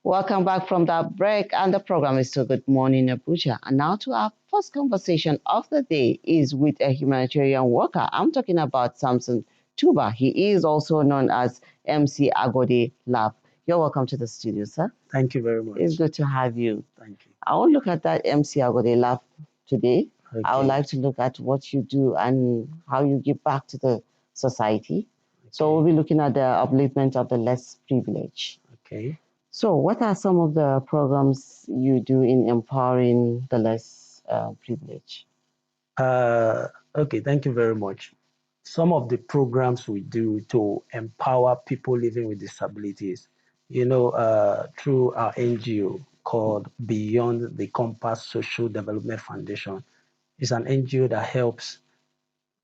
Welcome back from that break, and the program is still Good Morning Abuja. And now to our first conversation of the day is with a humanitarian worker. I'm talking about Samson Tuba. He is also known as MC Agode Lab. You're welcome to the studio, sir. Thank you very much. It's good to have you. Thank you. I will look at that MC Agode Lab today. Okay. I would like to look at what you do and how you give back to the society. Okay. So we'll be looking at the upliftment of the less privileged. Okay. So what are some of the programs you do in empowering the less privileged? Okay, thank you very much. Some of the programs we do to empower people living with disabilities, through our NGO called Beyond the Compass Social Development Foundation. It's an NGO that helps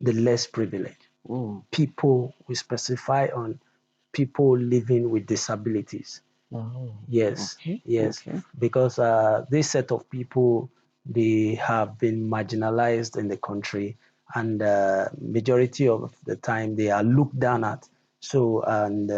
the less privileged. People, we specify on people living with disabilities. Oh, yes, okay, yes, okay. Because this set of people, they have been marginalized in the country, and majority of the time they are looked down at. So, and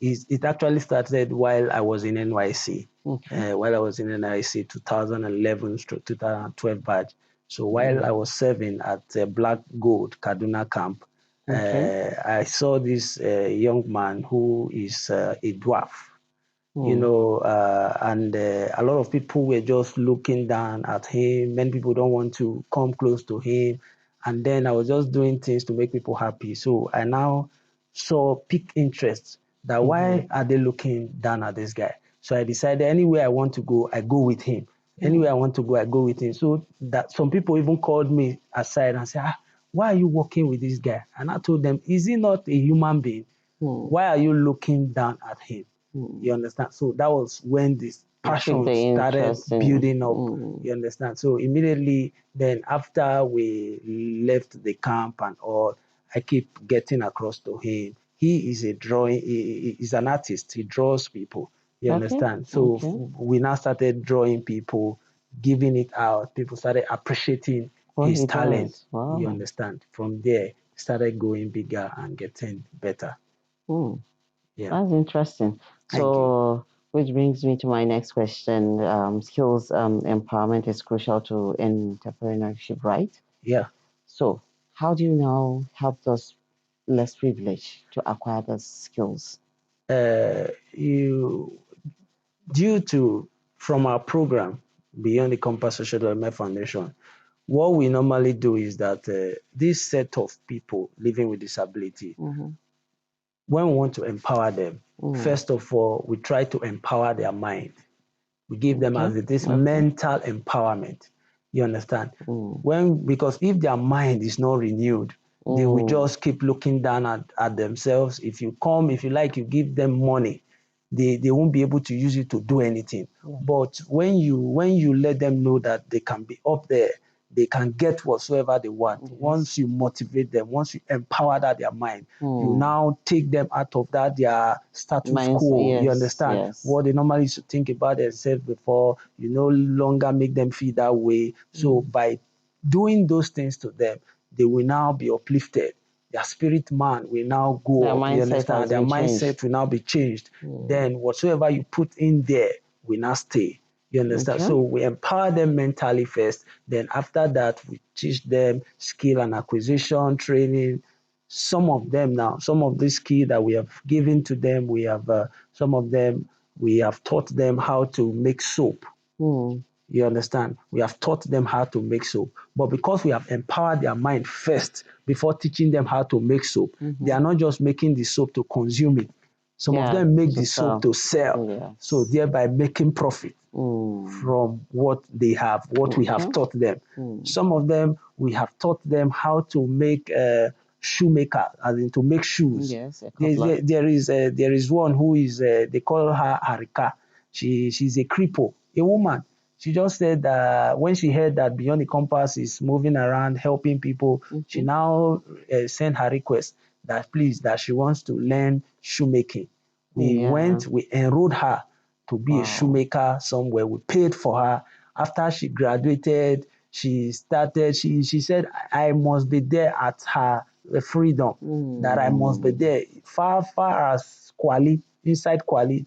it actually started while I was in NYC. Okay. While I was in NYC 2011 to 2012 batch. So while I was serving at Black Gold Kaduna camp, Okay. I saw this young man who is a dwarf, and a lot of people were just looking down at him. Many people don't want to come close to him. And then I was just doing things to make people happy. So I now saw peak interest that why are they looking down at this guy? So I decided anywhere I want to go, I go with him. Anywhere I want to go, I go with him. So that some people even called me aside and said, why are you working with this guy? And I told them, is he not a human being? Why are you looking down at him? You understand? So that was when this passion started building up. You understand? So immediately then after we left the camp and all, I keep getting across to him. He is he's an artist. He draws people. You understand? So we now started drawing people, giving it out. People started appreciating his talent. Wow. You understand? From there, started going bigger and getting better. Yeah. That's interesting. So, which brings me to my next question. Skills empowerment is crucial to entrepreneurship, right? Yeah. So, how do you now help those less privileged to acquire those skills? From our program, Beyond the Compass Social Development Foundation, what we normally do is that this set of people living with disability, when we want to empower them, first of all, we try to empower their mind. We give them this mental empowerment. You understand? Because if their mind is not renewed, they will just keep looking down at themselves. If you like, you give them money, they won't be able to use it to do anything. But when you let them know that they can be up there, they can get whatsoever they want. Once you motivate them, once you empower their mind, you now take them out of their status quo. You understand? What they normally used to think about themselves before, you no longer make them feel that way. So by doing those things to them, they will now be uplifted. Their spirit man will now go up. You understand? Their mindset will now be changed. Then whatsoever you put in there will now stay. You understand? So we empower them mentally first. Then after that, we teach them skill and acquisition training. Some of these skills that we have given to them, we have taught them how to make soap. You understand? We have taught them how to make soap. But because we have empowered their mind first before teaching them how to make soap, they are not just making the soap to consume it. Some of them make the soap to sell. So thereby making profit from what they have, what we have taught them. Some of them, we have taught them how to make shoemaker, as in to make shoes. There is one who is, they call her Harika. She's a cripple, a woman. She just said that when she heard that Beyond the Compass is moving around helping people, she now sent her request that please, that she wants to learn shoemaking. We enrolled her to be a shoemaker somewhere. We paid for her. After she graduated, she said, I must be there at her freedom, that I must be there. Far as Kwali, inside Kwali,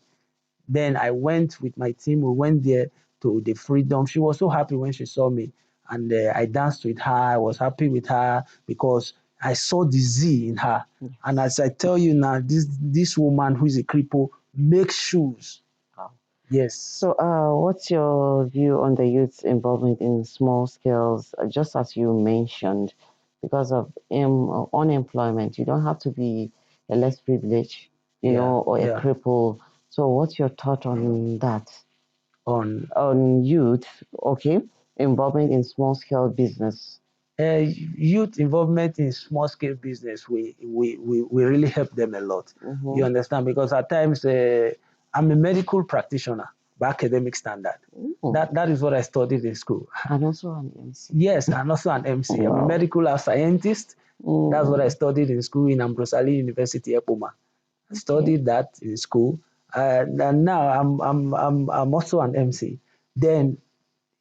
Then I went with my team. We went there to the Freedom. She was so happy when she saw me, and I danced with her. I was happy with her because I saw the Z in her. And as I tell you now, this woman who is a cripple makes shoes. Wow. Yes. So, what's your view on the youth's involvement in small scales? Just as you mentioned, because of unemployment, you don't have to be a less privileged, or a cripple. So, what's your thought on that? On youth, okay, involvement in small scale business. Youth involvement in small scale business, we really help them a lot. You understand? Because at times I'm a medical practitioner by academic standard. That is what I studied in school. And also an MC. Yes, and also an MC. I'm a medical scientist. That's what I studied in school in Ambrose Ali University, Epoma. I studied that in school, and now I'm also an MC. Then,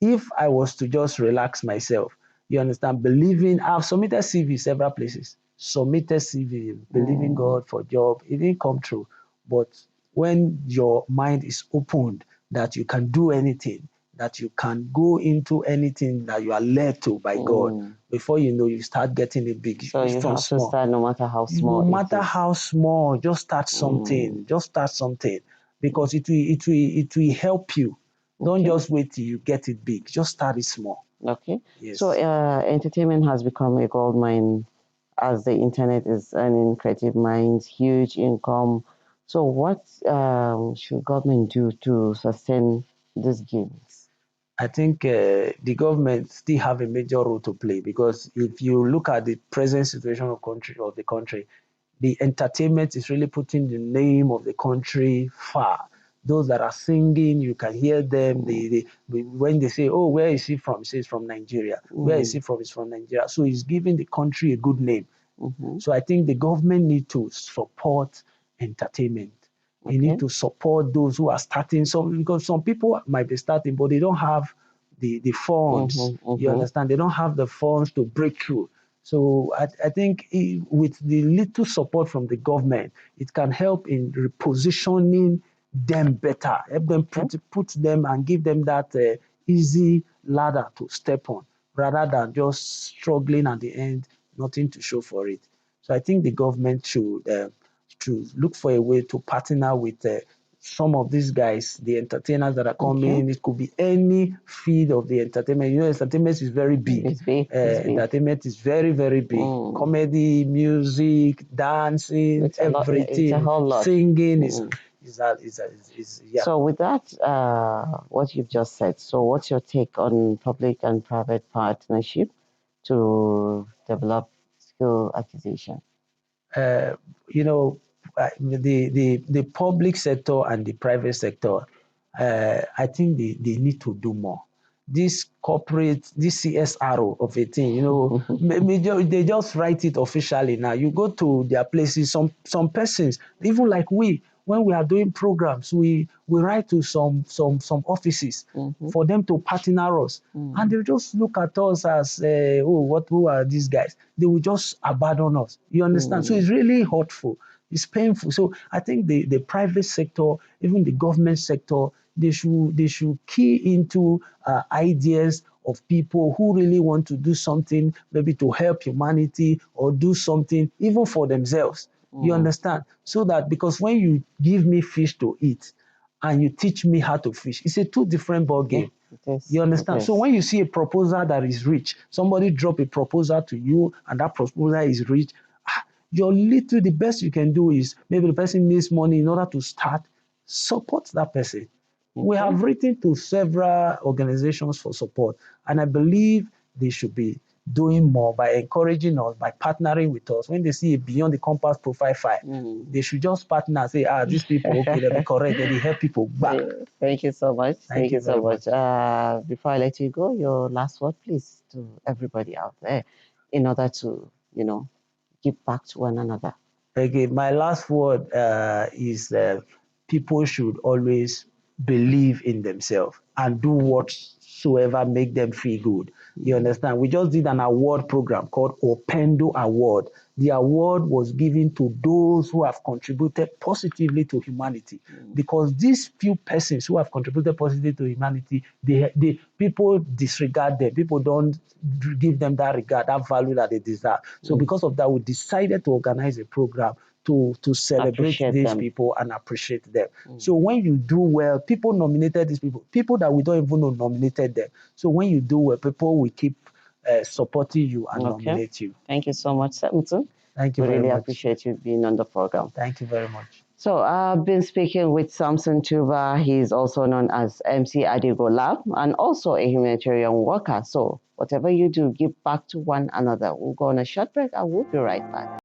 if I was to just relax myself, you understand, believing, I've submitted CV several places, submitted CV, believing God for job. It didn't come true. But when your mind is opened that you can do anything, that you can go into anything that you are led to by God, before you know, you start getting it big. So you have to start no matter how small. No matter how small, just start something. Just start something, because it will help you. Don't just wait till you get it big. Just start it small. Okay. Yes. So entertainment has become a gold mine, as the internet is earning creative minds, huge income. So what should government do to sustain these gains? I think the government still have a major role to play, because if you look at the present situation of the country, the entertainment is really putting the name of the country far. Those that are singing, you can hear them. When they say, "Oh, where is he from?" He says from Nigeria. Where is he from? He's from Nigeria. So he's giving the country a good name. So I think the government need to support entertainment. You need to support those who are starting. Because some people might be starting, but they don't have the funds. You understand? They don't have the funds to break through. So I think with the little support from the government, it can help in repositioning them better, help them put them and give them that easy ladder to step on, rather than just struggling at the end, nothing to show for it. So I think the government should look for a way to partner with some of these guys, the entertainers that are coming. It could be any field of the entertainment. You know, entertainment is very big. It's big. Entertainment is very, very big. Comedy, music, dancing, everything. It's a whole lot. Singing is yeah. So with that, what you've just said, so what's your take on public and private partnership to develop skill acquisition? You know, the public sector and the private sector, I think they need to do more. This corporate, this CSRO of a thing, you know, they just write it officially now. You go to their places, some persons, even like we, when we are doing programs, we write to some offices for them to partner us. And they just look at us as, who are these guys? They will just abandon us. You understand? So it's really hurtful. It's painful. So I think the private sector, even the government sector, they should key into ideas of people who really want to do something, maybe to help humanity or do something even for themselves. You understand? So that, because when you give me fish to eat and you teach me how to fish, it's a two different ball game. You understand? So when you see a proposal that is rich, somebody drop a proposal to you and that proposal is rich, the best you can do is, maybe the person needs money in order to start, support that person. We have written to several organizations for support, and I believe they should be doing more by encouraging us, by partnering with us. When they see a Beyond the Compass profile file, they should just partner and say, these people, okay, they'll be correct, they'll help people back. Thank you so much. Thank you so much. Before I let you go, your last word, please, to everybody out there, in order to, give back to one another. Okay, my last word is people should always believe in themselves and do whatsoever make them feel good. You understand? We just did an award program called Opendo Award. the award was given to those who have contributed positively to humanity. Because these few persons who have contributed positively to humanity, people disregard them. People don't give them that regard, that value that they deserve. So because of that, we decided to organize a program to celebrate these people and appreciate them. So when you do well, people nominated these people that we don't even know nominated them. So when you do well, people will keep supporting you and nominate you. Thank you so much, Samson. Thank you very much. Really appreciate you being on the program. Thank you very much. So I've been speaking with Samson Tuba. He's also known as MC Adigo Lab and also a humanitarian worker. So whatever you do, give back to one another. We'll go on a short break and we'll be right back.